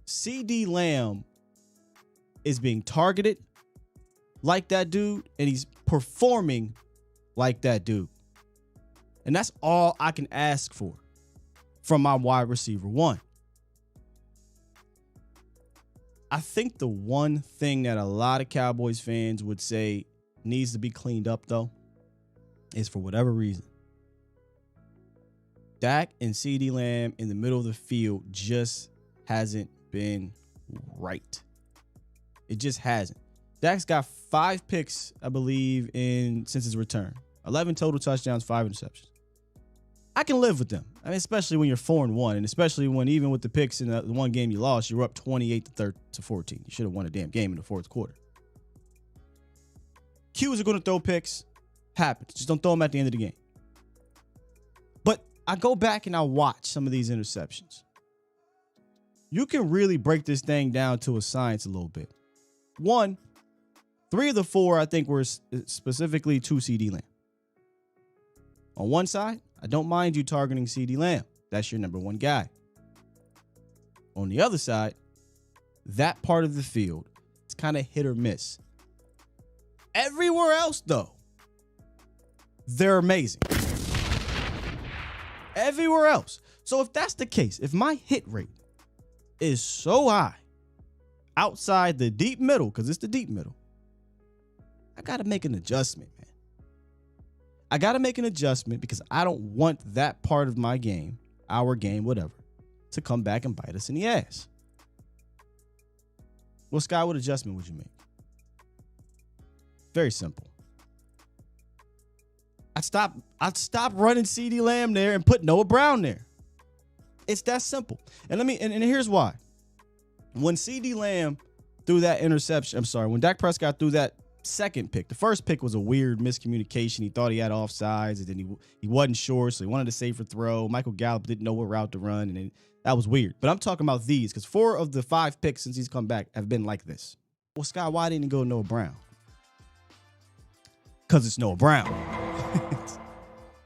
CeeDee Lamb is being targeted like that dude, and he's performing like that dude. And that's all I can ask for from my wide receiver one. I think the one thing that a lot of Cowboys fans would say needs to be cleaned up, though, is for whatever reason, Dak and CeeDee Lamb in the middle of the field just hasn't been right. It just hasn't. Dak's got 5 picks, I believe, since his return. 11 total touchdowns, 5 interceptions. I can live with them. I mean, especially when you're 4-1, and especially when even with the picks in the one game you lost, you were up 28-14. You should have won a damn game in the fourth quarter. Qs are going to throw picks. Happens. Just don't throw them at the end of the game. But I go back and I watch some of these interceptions. You can really break this thing down to a science a little bit. 1, 3 of the 4, I think, were specifically to CeeDee Lamb. On one side, I don't mind you targeting CeeDee Lamb. That's your number one guy. On the other side, that part of the field, it's kind of hit or miss. Everywhere else, though, they're amazing. Everywhere else. So if that's the case, if my hit rate is so high outside the deep middle, because it's the deep middle, I got to make an adjustment, man. I got to make an adjustment because I don't want that part of my game, our game, whatever, to come back and bite us in the ass. Well, Sky, what adjustment would you make? Very simple. I'd stop running CeeDee Lamb there and put Noah Brown there. It's that simple. And here's why. When CeeDee Lamb threw that interception, when Dak Prescott threw that second pick, the first pick was a weird miscommunication. He thought he had offsides, and then he wasn't sure, so he wanted a safer throw. Michael Gallup didn't know what route to run, and that was weird. But I'm talking about these, because 4 of the 5 picks since he's come back have been like this. Well, Sky, why didn't he go Noah Brown? Because it's Noah Brown.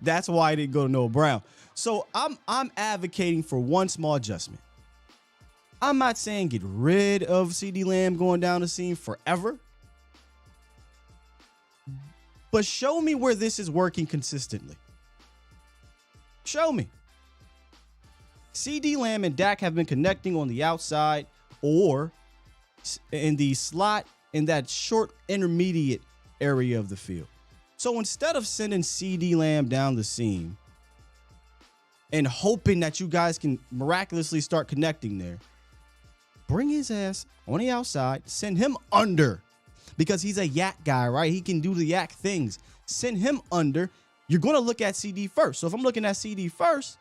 That's why I didn't go to Noah Brown. So I'm advocating for one small adjustment. I'm not saying get rid of CeeDee Lamb going down the seam forever. But show me where this is working consistently. Show me. CeeDee Lamb and Dak have been connecting on the outside or in the slot in that short intermediate area of the field. So instead of sending CeeDee Lamb down the seam and hoping that you guys can miraculously start connecting there, bring his ass on the outside, send him under, because he's a yak guy, right? He can do the yak things. Send him under. You're going to look at CeeDee first. So if I'm looking at CeeDee first,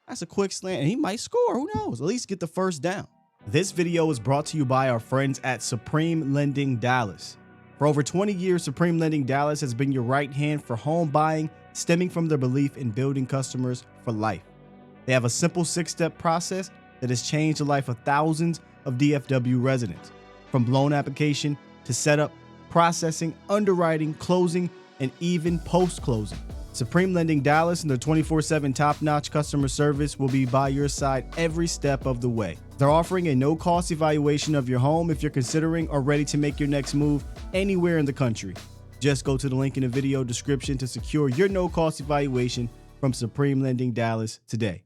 that's a quick slant, and he might score. Who knows? At least get the first down. This video is brought to you by our friends at Supreme Lending Dallas. For over 20 years, Supreme Lending Dallas has been your right hand for home buying, stemming from their belief in building customers for life. They have a simple 6-step process that has changed the life of thousands of DFW residents. From loan application to setup, processing, underwriting, closing, and even post-closing. Supreme Lending Dallas and their 24/7 top-notch customer service will be by your side every step of the way. They're offering a no-cost evaluation of your home if you're considering or ready to make your next move anywhere in the country. Just go to the link in the video description to secure your no-cost evaluation from Supreme Lending Dallas today.